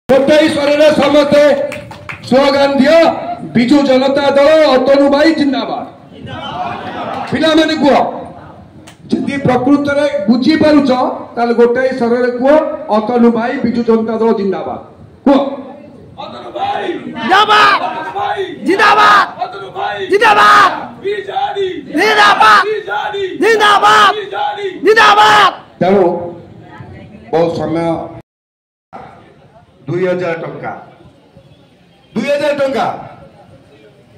गोटे स्वर समस्ते स्लोगान दियो बिजु जनता दल अतनु भाई जिंदाबाद पिला माने कुह जदि प्रकृत में बुझी पारुच ताले गोटे स्वर कुह अतनु भाई बिजु जनता दल जिंदाबाद कुह अतनु भाई जिंदाबाद जिंदाबाद अतनु भाई जिंदाबाद बीजेडी जिंदाबाद जिंदाबाद जिंदाबाद। तेणु बहुत समय 2000 टंका 2000 टंका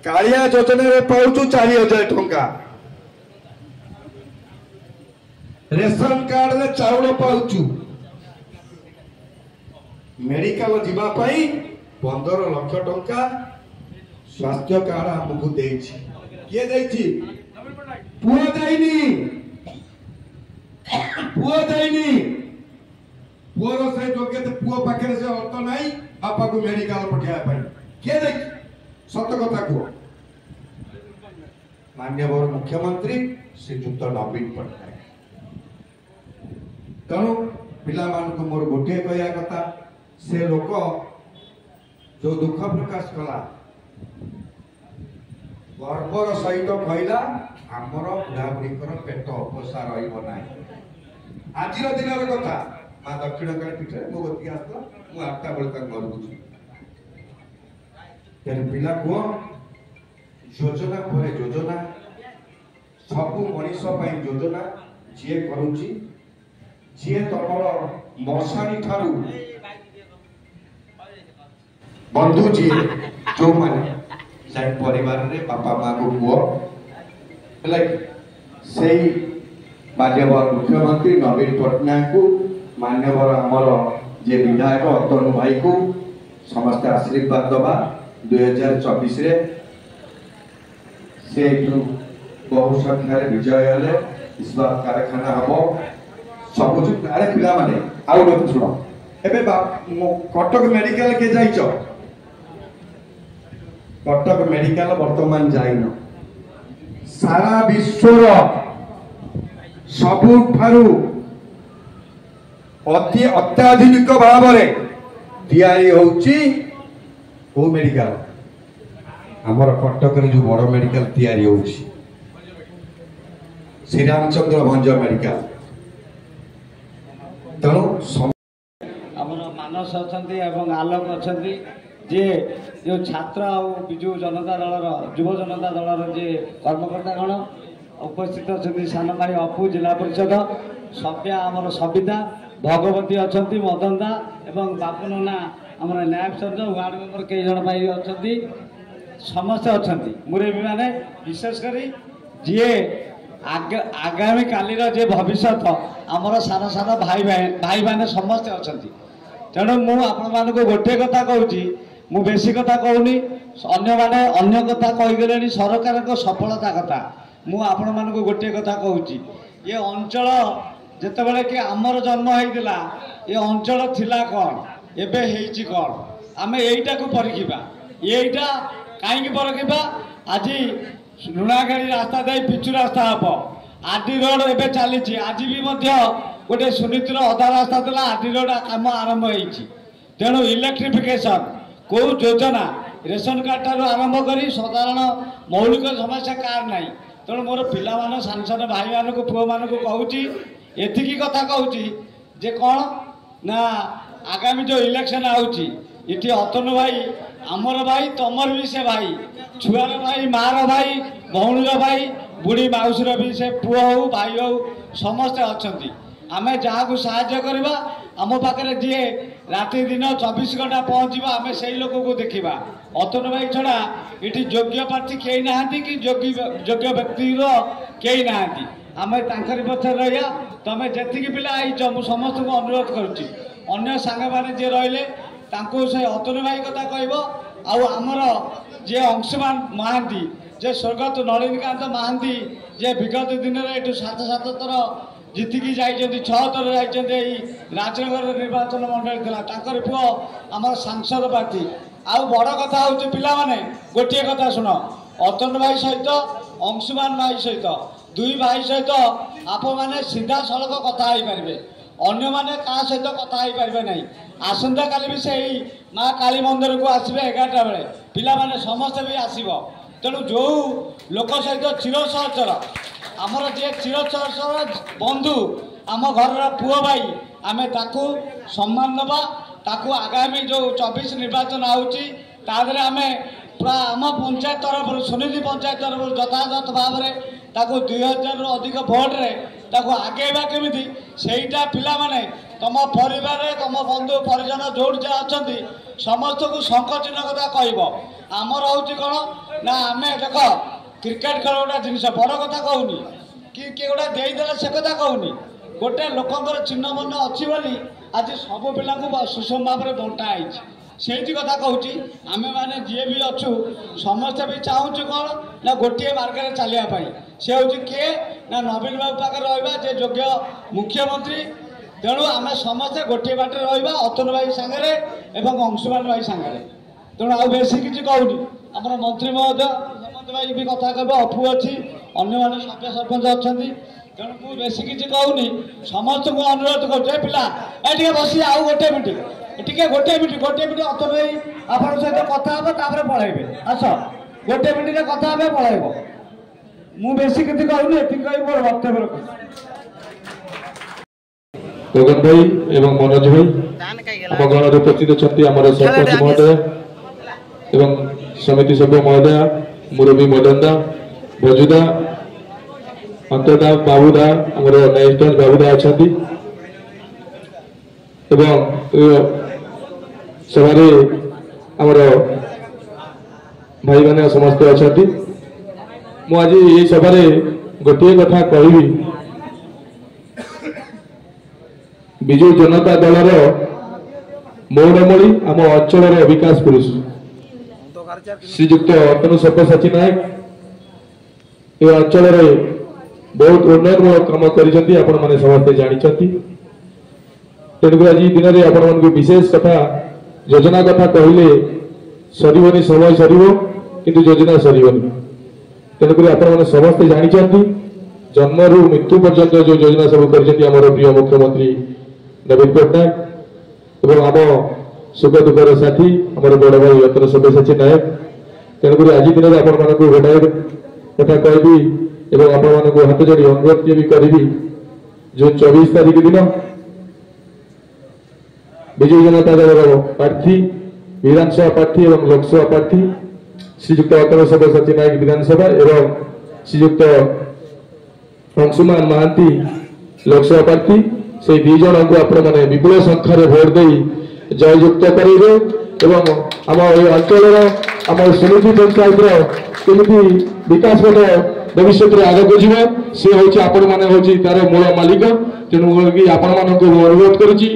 कालिया योजना रे पाउचु 4000 टंका रेशन कार्ड रे चाउल पाउचु मेडिकल जीवा पाई 15 लाख टंका स्वास्थ्य कार्ड हमकु देछि के देछि पुआ देइनी पुअर से योग्यता पुआ पाखे से अर्थ नाई बापा को मेडिकल पठाया पाई के देख सत कथा को माननीय मुख्यमंत्री श्रीयुक्त नवीन पट्टनायक तेणु पिला मान को मोर गोटे कहया कथा से लोक जो दुख प्रकाश कला गर्वर सहित कहला आमर बुढ़ाबुढ़ीकर पेट अपोषा रहिब नाही आज दिन कथा माँ दक्षिण काली पीठ मो गति आसला मु 8टा बेल तक घर बुझी पिला कह योजना पर योजना सबु मनीष योजना जी करुची जी तमर मशाणी ठारू बंधु जी जो माने जाय परिवार रे बापा माँ को पुओ से माननीय मुख्यमंत्री नवीन पट्टनायक को मान्यवर आमर जे विधायक अतनु भाई को समस्त आशीर्वाद दबा 2024 रे से बहु संख्यार विजय हेले इस्पात कारखाना हम सब अरे पिला माने आउ लोक सुनो एबे कटक मेडिकल के जाइछ कटक मेडिकल वर्तमान जाइन सारा विश्वर सबुठारू अति अत्याधुनिक भाव को मेडिकल आमर कटक जो बड़ मेडिकल तैयारी होउची श्री रामचंद्र भंज मेडिकल तेणु आमर मानस अच्छा एवं आलोक अच्छा जे जो छात्र विजु जनता दल युव जनता दल जे कर्मकर्तागण उपस्थित अच्छा सान भाई अपू जिला परिषद सभ्या आमर सविता भगवती अच्छा मदन दा एवं बापू नना आम नायब सरज वार्ड मेम्बर कई जन भाई अच्छा समस्ते अच्छा मुरबी मैंने विशेषकर जी आगामी कालीर जे भविष्य आमर सान सान भाई मैंने समस्ते अच्छा तेणु मुझे गोटे कथा कहूँ मु बेसी कथा कहूनी अन्य माने अन्य कथा कहीगले सरकार को सफलता कथा मुझे गोटे कथा कहूँ ये अंचल जितेबाला कि आमर जन्म होता ये अंचल थिला कौन एबे हेची कौन आम यहीटा को परखा यहीटा कहीं परखा आज लुणागाड़ी रास्ता दे पिचु रास्ता हम आरडी रोड एवं चली आज भी गोटे सुनीतिर अधा रास्ता था आरडी रोड कम आरंभ हो तेणु इलेक्ट्रिफिकेशन कौ योजना रेशन कार्ड ठार आरंभ कर साधारण मौलिक समस्या कार ना तेणु मोर पिला सांसद भाई मान पुओ मान कहूँ एतिकी कथा कहूँ जे कौन ना आगामी जो इलेक्शन आउची इटी अतनु भाई आमर भाई तमर भी से भाई छुआर भाई मार भाई भौणीर भाई बुढ़ी माउसीर भी से पुओ हो भाई हो समस्ते अच्छा आम जहाँ को साहाय्य करवा आम पाखे जी राति दिन 24 घंटा पहुँचवा आम से लोक को देखा अतनु भाई छड़ा ये योग्य प्रार्थी कई ना कि योग्य व्यक्ति कई ना आम तांकरी पछे रहा तुम जी पिला आईच मु समस्त को अनुरोध करुच्ची अन्य सांग मैंने जी रही से अतनु भाई कथा कह आमर जे अंशुमान महांती जे स्वर्गत नलिनीकांत महांती जे विगत दिन में 7 थर जीतिकी जाइए 6 थर जाइए राजनगर निर्वाचन मंडल था पुओ आम सांसद प्रार्थी आउ बड़ कथा हूँ पिला माने गोटे कथा शुण अतनु भाई सहित अंशुमान भाई सहित दुई भाई सहित आप मैंने सीधा सड़क कथा हो पारे अन्य माने का सहित कथा हो पारे ना आसंता काली भी से माँ काली मंदिर को आसवे 11टा बेले पिला माने समस्त भी आसब तेणु जो लोक सहित चिर सहचर आमर जे चिर सहचर बंधु आम घर पुओ भाई आमे ताकू सम्मान दबा ताकू आगामी जो 24 निर्वाचन आउची आमे पूरा आम पंचायत तरफ सुनिधि पंचायत तरफ यथायथ भाव में ताकू 2000 रु अधिक भोट रे ताकू आगेबा केमिति सेटा पिला माने तुम परिवार तुम बंधु परिजन जोड़ जा अच्छा समस्त को संकोचन कथा कहब आमर हूँ कौन ना आम देख क्रिकेट खेल गोटे जिन बड़ कथा कहूनी कि किए गोटा देदेला से कथा कहूनी गोटे लोकंर चिन्ह मन अच्छी बोली आज सब पिला सुषम भाव में बंटा से कथा कहूँ आम मैंने जी भी अच्छु समस्ते भी चाहूँ कौन ना गोटे मार्ग में चलिया से हूँ किए ना नवीन बाबू पाखे रहा जे योग्य मुख्यमंत्री तेणु आम समस्ते गोटे बाटे रहा अतुल भाई सांगे एवं अंशुमान भाई सांगे तेणु आ बेसी किसी कहूनी आम मंत्री महोदय हेमंत भाई भी कथा कह अपू अच्छी अन्य मैंने सभ्य सरपंच अच्छा तेणु मुझे बेसी किसी कहूनी समस्त को अनुरोध कर पिला ए बस आउ गोटे मिनट टे गोटे मिनट अतुल भाई आप सहित कथा हे पलैबे आस गोटे मिनट कथा हे पलैब मु बेसी किसी कहूनी ये कही मोर वक्तव्य गगन भाई एवं मनोज भाई आम गण उपस्थित अच्छा सरपंच महोदय एवं समिति सभ्य महोदय मुरबी मदनदा भजुदा अंतदा बाबूदा आमर नेशनल बाबूदा अच्छा सभारे आमर भाई मैंने समस्त अच्छा मुझे ये सभारे गोटे कथा कहबी विजु जनता दलर मौनमणि आम अंचल विकास पुरुष श्रीजुक्त अतनु सब्यसाची नायक ये अंचल बहुत उन्नयनमूलक काम कर समस्ते जानते तेणुक आज दिन में आपण विशेष कथा योजना कथा कहले सरबनी समय सर किंतु योजना सरबनी तेणुक आपण समस्ते जानते जन्म रु मृत्यु पर्यंत जो योजना सब कर प्रिय मुख्यमंत्री नवीन पट्टनायक एवं आम सुख दुखर साथी आम बड़ भाई अतुल सब्यसाची नायक तेणुक आज दिन में आपण गोटाए कथा कहबी एवं आपण हाथ जोड़ी अनुरोध भी करी जून 24 तारीख दिन विजु जनता दल प्रार्थी विधानसभा प्रार्थी एवं लोकसभा प्रार्थी श्रीजुक्त अतुल सब्यसाची नायक विधानसभा एवं श्रीजुक्त अंशुमान महांती लोकसभा प्रार्थी से दी जन को आपण मैंने विपुल संख्यार भोट दे जययुक्त करेंगे एवं आम अंचल आम सुनिधि पंचायत केमी विकास पथ भविष्य में आगे को सी हूँ आपण मैंने हूँ तार मूल मालिक तेणुक आपण मानक अनुरोध करुच्ची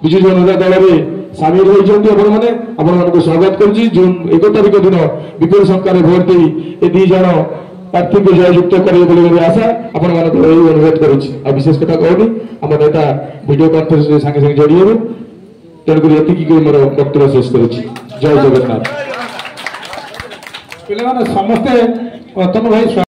विजु जनता दल में सामिल होती स्वागत करुच्ची जून 1 तारीख दिन विपुल संख्यार भोट दे ये दी जन प्रार्थी को जययुक्त करेंगे आशा आपण अनुरोध करुच्ची आ विशेष कथा कहनी आम नेता वीडियो कॉन्फ्रेंस सागे सागे जोड़ी हे तेणुक ये मोर वक्तव्य शेष करुच्ची जय जगन्नाथ पे समस्ते अतनु भाई